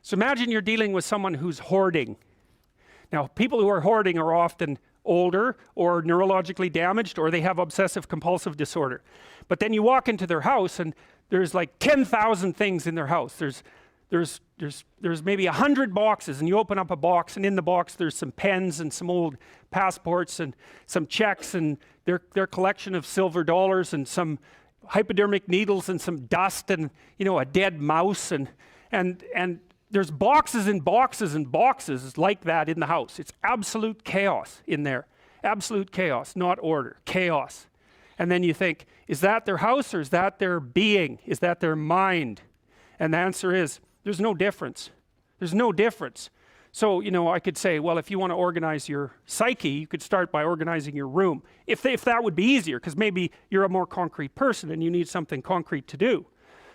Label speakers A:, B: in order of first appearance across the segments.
A: So imagine you're dealing with someone who's hoarding. Now, people who are hoarding are often older or neurologically damaged, or they have obsessive compulsive disorder. But then you walk into their house and there's like 10,000 things in their house. There's maybe 100 boxes, and you open up a box, and in the box there's some pens and some old passports and some checks and their collection of silver dollars and some hypodermic needles and some dust and, you know, a dead mouse, and there's boxes and boxes and boxes like that in the house. It's absolute chaos in there. Absolute chaos, not order, chaos. And then you think, is that their house, or is that their being? Is that their mind? And the answer is, there's no difference. There's no difference. So, you know, I could say, well, if you want to organize your psyche, you could start by organizing your room. If that would be easier, because maybe you're a more concrete person and you need something concrete to do.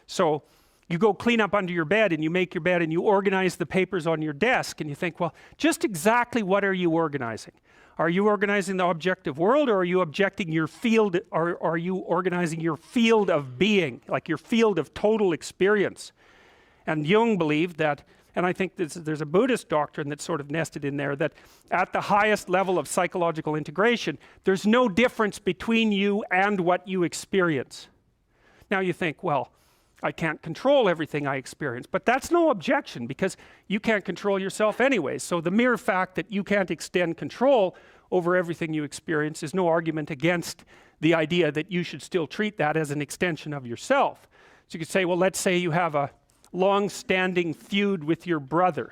A: So you go clean up under your bed, and you make your bed, and you organize the papers on your desk, and you think, well, just exactly what are you organizing? Are you organizing the objective world, or are you objecting your field, or are you organizing your field of being, like your field of total experience? And Jung believed that, and I think there's a Buddhist doctrine that's sort of nested in there, that at the highest level of psychological integration, there's no difference between you and what you experience. Now you think, well, I can't control everything I experience, but that's no objection, because you can't control yourself anyway. So the mere fact that you can't extend control over everything you experience is no argument against the idea that you should still treat that as an extension of yourself. So you could say, well, let's say you have a long-standing feud with your brother.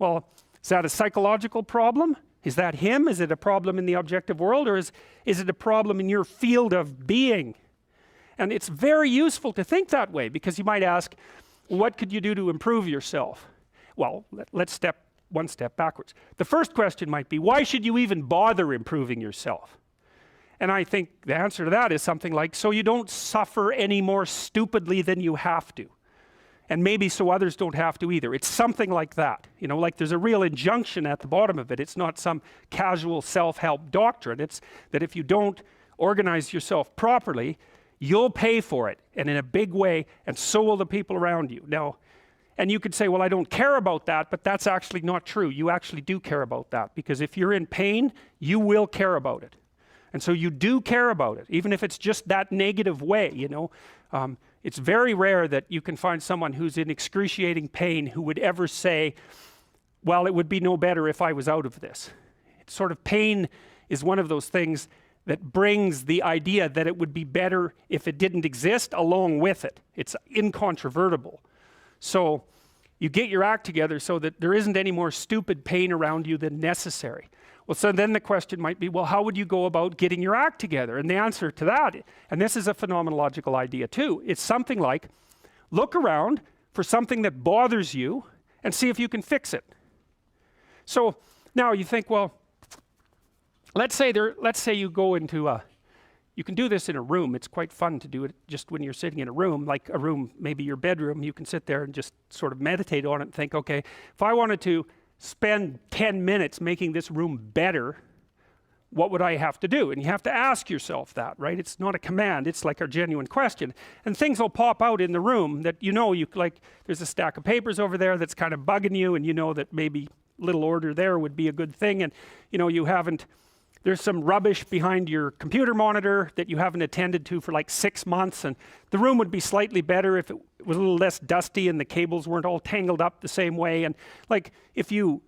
A: Well, is that a psychological problem? Is that him? Is it a problem in the objective world, or is it a problem in your field of being? And it's very useful to think that way, because you might ask, what could you do to improve yourself? Well, let's step one step backwards. The first question might be, why should you even bother improving yourself? And I think the answer to that is something like, so you don't suffer any more stupidly than you have to. And maybe so others don't have to either. It's something like that. You know, like there's a real injunction at the bottom of it. It's not some casual self-help doctrine. It's that if you don't organize yourself properly, you'll pay for it, and in a big way, and so will the people around you. Now, and you could say, well, I don't care about that, but that's actually not true. You actually do care about that, because if you're in pain, you will care about it. And so you do care about it, even if it's just that negative way, you know. It's very rare that you can find someone who's in excruciating pain who would ever say, well, it would be no better if I was out of this. It's sort of, pain is one of those things that brings the idea that it would be better if it didn't exist along with it. It's incontrovertible. So you get your act together so that there isn't any more stupid pain around you than necessary. Well, so then the question might be, well, how would you go about getting your act together? And the answer to that, and this is a phenomenological idea too, it's something like, look around for something that bothers you and see if you can fix it. So now you think, well, let's say you go into you can do this in a room. It's quite fun to do it just when you're sitting in a room, like a room, maybe your bedroom. You can sit there and just sort of meditate on it and think, okay, if I wanted to spend 10 minutes making this room better, what would I have to do? And you have to ask yourself that, right? It's not a command, it's like a genuine question. And things will pop out in the room that you know, like there's a stack of papers over there that's kind of bugging you, and you know that maybe little order there would be a good thing, and you know, there's some rubbish behind your computer monitor that you haven't attended to for like 6 months, and the room would be slightly better if it was a little less dusty and the cables weren't all tangled up the same way. And like, if you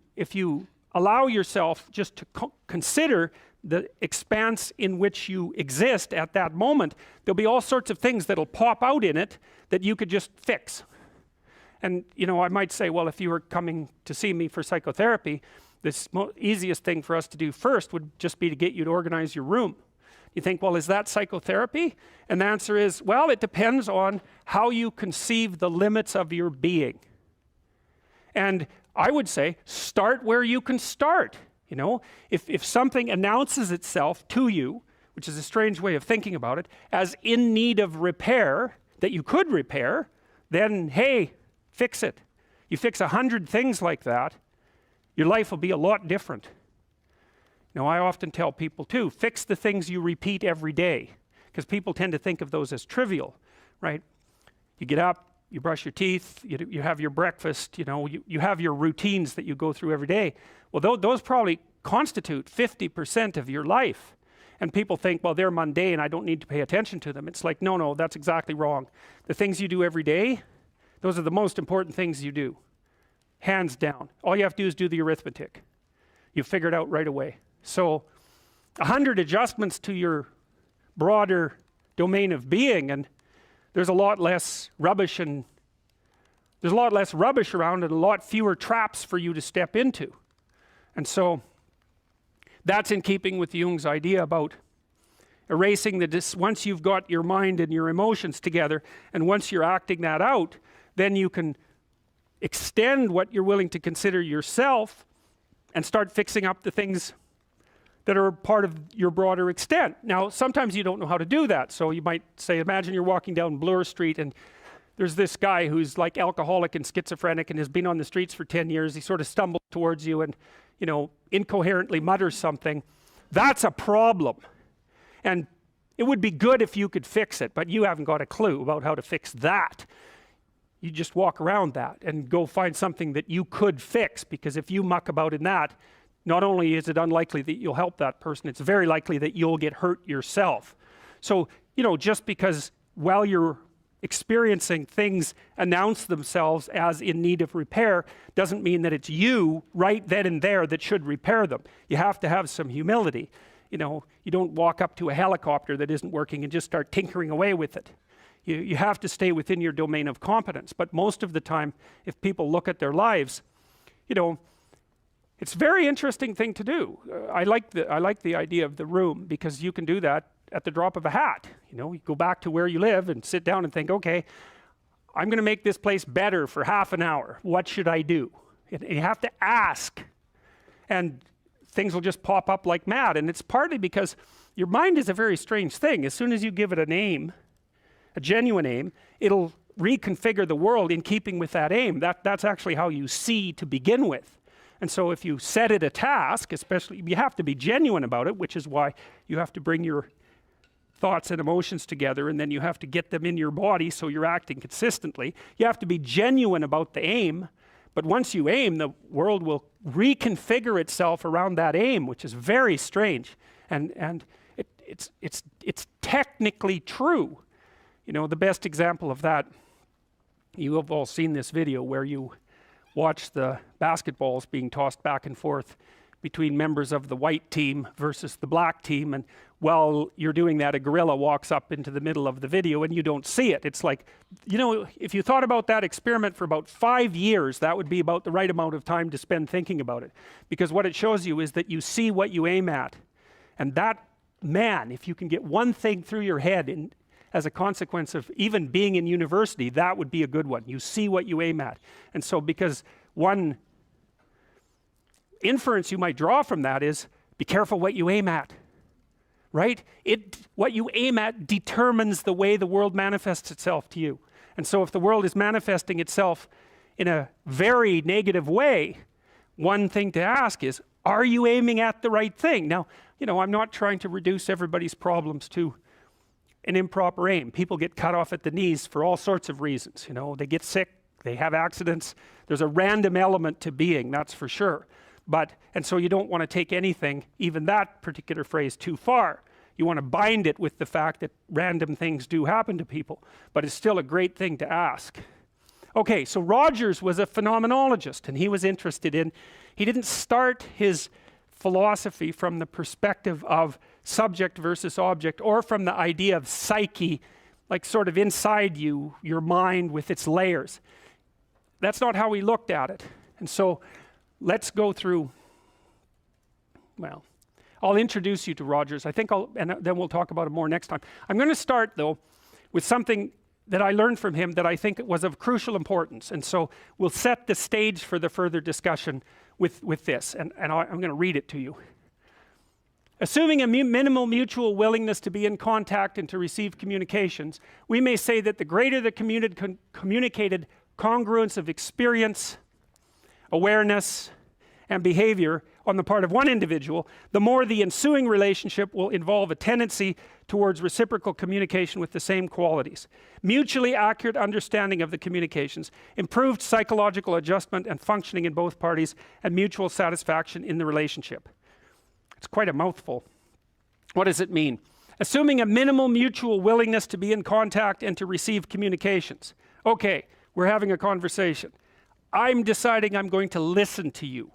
A: allow yourself just to consider the expanse in which you exist at that moment, there'll be all sorts of things that'll pop out in it that you could just fix. And you know, I might say, well, if you were coming to see me for psychotherapy, the easiest thing for us to do first would just be to get you to organize your room. You think, well, is that psychotherapy? And the answer is, well, it depends on how you conceive the limits of your being. And I would say, start where you can start. You know, if something announces itself to you, which is a strange way of thinking about it, as in need of repair, that you could repair, then hey, fix it. You fix 100 things like that, your life will be a lot different. You know, I often tell people too, fix the things you repeat every day, because people tend to think of those as trivial, right? You get up, you brush your teeth, you have your breakfast, you have your routines that you go through every day. Well, those probably constitute 50% of your life. And people think, well, they're mundane, I don't need to pay attention to them. It's like, no, that's exactly wrong. The things you do every day, those are the most important things you do. Hands down. All you have to do is do the arithmetic. You figure it out right away. So 100 adjustments to your broader domain of being, and there's a lot less rubbish around and a lot fewer traps for you to step into. And so that's in keeping with Jung's idea about erasing once you've got your mind and your emotions together, and once you're acting that out, then you can extend what you're willing to consider yourself and start fixing up the things that are part of your broader extent. Now, sometimes you don't know how to do that. So you might say, imagine you're walking down Bloor Street and there's this guy who's like alcoholic and schizophrenic and has been on the streets for 10 years. He sort of stumbles towards you and, incoherently mutters something. That's a problem. And it would be good if you could fix it, but you haven't got a clue about how to fix that. You just walk around that and go find something that you could fix, because if you muck about in that, not only is it unlikely that you'll help that person, it's very likely that you'll get hurt yourself. So, just because while you're experiencing things announce themselves as in need of repair doesn't mean that it's you right then and there that should repair them. You have to have some humility. You don't walk up to a helicopter that isn't working and just start tinkering away with it. You have to stay within your domain of competence. But most of the time, if people look at their lives, it's a very interesting thing to do. I like the idea of the room, because you can do that at the drop of a hat. You go back to where you live and sit down and think, okay, I'm going to make this place better for half an hour. What should I do? And you have to ask, and things will just pop up like mad. And it's partly because your mind is a very strange thing. As soon as you give it a name, a genuine aim, it'll reconfigure the world in keeping with that aim. That's actually how you see to begin with. And so if you set it a task, especially, you have to be genuine about it, which is why you have to bring your thoughts and emotions together, and then you have to get them in your body so you're acting consistently. You have to be genuine about the aim, but once you aim, the world will reconfigure itself around that aim, which is very strange. And it's technically true. The best example of that, you have all seen this video where you watch the basketballs being tossed back and forth between members of the white team versus the black team, and while you're doing that, a gorilla walks up into the middle of the video and you don't see it. It's like, if you thought about that experiment for about 5 years, that would be about the right amount of time to spend thinking about it, because what it shows you is that you see what you aim at. And that, man, if you can get one thing through your head as a consequence of even being in university, that would be a good one. You see what you aim at. And so, because one inference you might draw from that is, be careful what you aim at, right? What you aim at determines the way the world manifests itself to you. And so if the world is manifesting itself in a very negative way, one thing to ask is, are you aiming at the right thing? Now, I'm not trying to reduce everybody's problems to an improper aim. People get cut off at the knees for all sorts of reasons. They get sick, they have accidents. There's a random element to being, that's for sure. And so you don't want to take anything, even that particular phrase, too far. You want to bind it with the fact that random things do happen to people, but it's still a great thing to ask. Okay, so Rogers was a phenomenologist, and he was interested in, he didn't start his philosophy from the perspective of subject versus object, or from the idea of psyche, like sort of inside you, your mind with its layers. That's not how he looked at it. And so let's go through, I'll introduce you to Rogers. And then we'll talk about it more next time. I'm going to start, though, with something that I learned from him that I think was of crucial importance. And so we'll set the stage for the further discussion with this. And I'm going to read it to you. Assuming a minimal mutual willingness to be in contact and to receive communications, we may say that the greater the communicated congruence of experience, awareness, and behavior, on the part of one individual, the more the ensuing relationship will involve a tendency towards reciprocal communication with the same qualities, mutually accurate understanding of the communications, improved psychological adjustment and functioning in both parties, and mutual satisfaction in the relationship. It's quite a mouthful. What does it mean? Assuming a minimal mutual willingness to be in contact and to receive communications. Okay, we're having a conversation. I'm deciding I'm going to listen to you,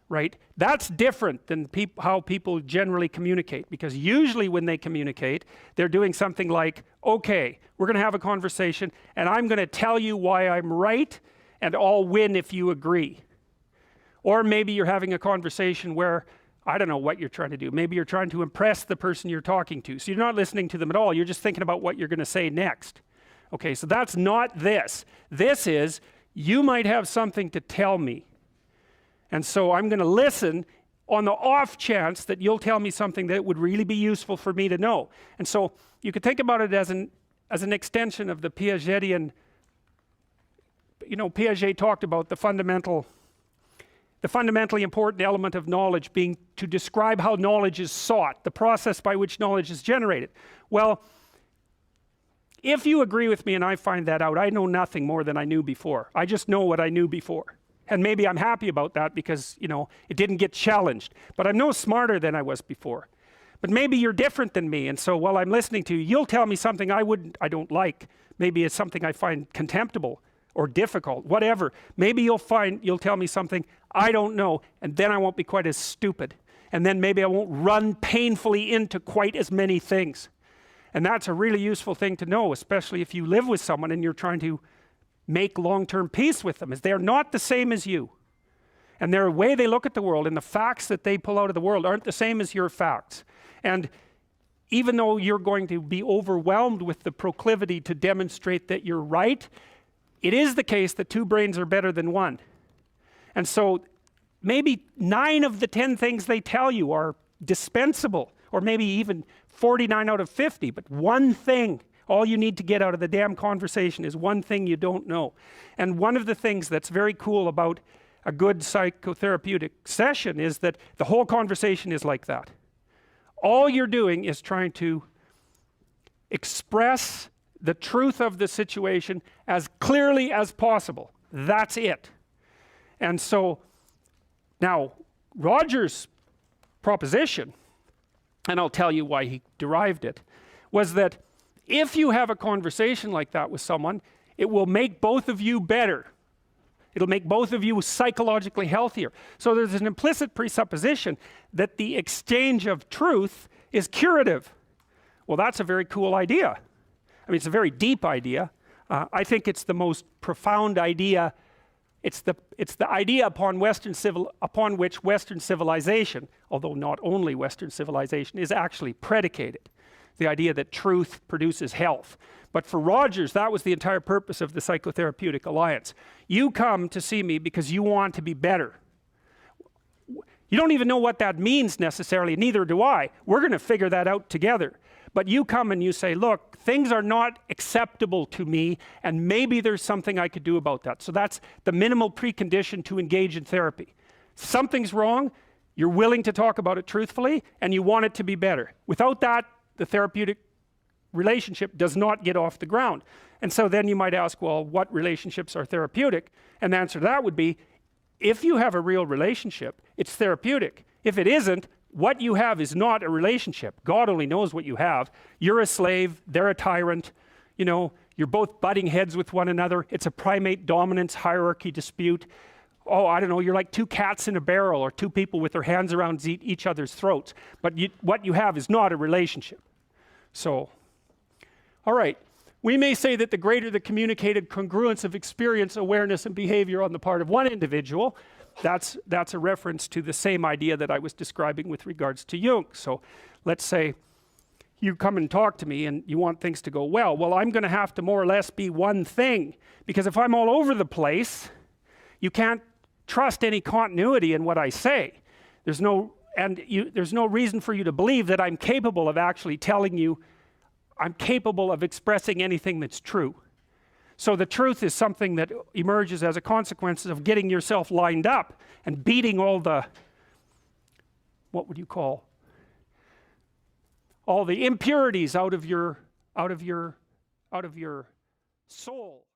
A: right? That's different than how people generally communicate, because usually when they communicate, they're doing something like, okay, we're going to have a conversation and I'm going to tell you why I'm right and I'll win if you agree. Or maybe you're having a conversation where, I don't know what you're trying to do. Maybe you're trying to impress the person you're talking to. So you're not listening to them at all. You're just thinking about what you're going to say next. Okay, so that's not this. This is, you might have something to tell me. And so I'm going to listen on the off chance that you'll tell me something that would really be useful for me to know. And so you could think about it as an extension of the Piagetian, Piaget talked about the fundamentally important element of knowledge being to describe how knowledge is sought, the process by which knowledge is generated. Well, if you agree with me and I find that out, I know nothing more than I knew before. I just know what I knew before. And maybe I'm happy about that because, it didn't get challenged. But I'm no smarter than I was before. But maybe you're different than me, and so while I'm listening to you, you'll tell me something I don't like. Maybe it's something I find contemptible or difficult, whatever. Maybe you'll tell me something I don't know, and then I won't be quite as stupid. And then maybe I won't run painfully into quite as many things. And that's a really useful thing to know, especially if you live with someone and you're trying to make long-term peace with them, is they're not the same as you. And their way they look at the world and the facts that they pull out of the world aren't the same as your facts. And even though you're going to be overwhelmed with the proclivity to demonstrate that you're right, it is the case that two brains are better than one. And so maybe 9 of the 10 things they tell you are dispensable, or maybe even 49 out of 50, but one thing, all you need to get out of the damn conversation is one thing you don't know. And one of the things that's very cool about a good psychotherapeutic session is that the whole conversation is like that. All you're doing is trying to express the truth of the situation as clearly as possible. That's it. And so now Roger's proposition, and I'll tell you why he derived it, was that if you have a conversation like that with someone, it will make both of you better. It'll make both of you psychologically healthier. So there's an implicit presupposition that the exchange of truth is curative. Well, that's a very cool idea. I mean, it's a very deep idea. I think it's the most profound idea. It's the idea upon which Western civilization, although not only Western civilization, is actually predicated. The idea that truth produces health. But for Rogers, that was the entire purpose of the Psychotherapeutic Alliance. You come to see me because you want to be better. You don't even know what that means necessarily, neither do I. We're going to figure that out together. But you come and you say, look, things are not acceptable to me, and maybe there's something I could do about that. So that's the minimal precondition to engage in therapy. Something's wrong, you're willing to talk about it truthfully, and you want it to be better. Without that, the therapeutic relationship does not get off the ground. And so then you might ask, well, what relationships are therapeutic? And the answer to that would be, if you have a real relationship, it's therapeutic. If it isn't, what you have is not a relationship. God only knows what you have. You're a slave, they're a tyrant, you're both butting heads with one another. It's a primate dominance hierarchy dispute. Oh, I don't know, you're like 2 cats in a barrel, or 2 people with their hands around each other's throats. But what you have is not a relationship. So, all right. We may say that the greater the communicated congruence of experience, awareness, and behavior on the part of one individual, that's a reference to the same idea that I was describing with regards to Jung. So let's say you come and talk to me and you want things to go well. Well, I'm going to have to more or less be one thing, because if I'm all over the place, you can't trust any continuity in what I say. There's no reason for you to believe that I'm capable of actually telling you, I'm capable of expressing anything that's true. So the truth is something that emerges as a consequence of getting yourself lined up and beating all the what would you call, all the impurities out of your soul.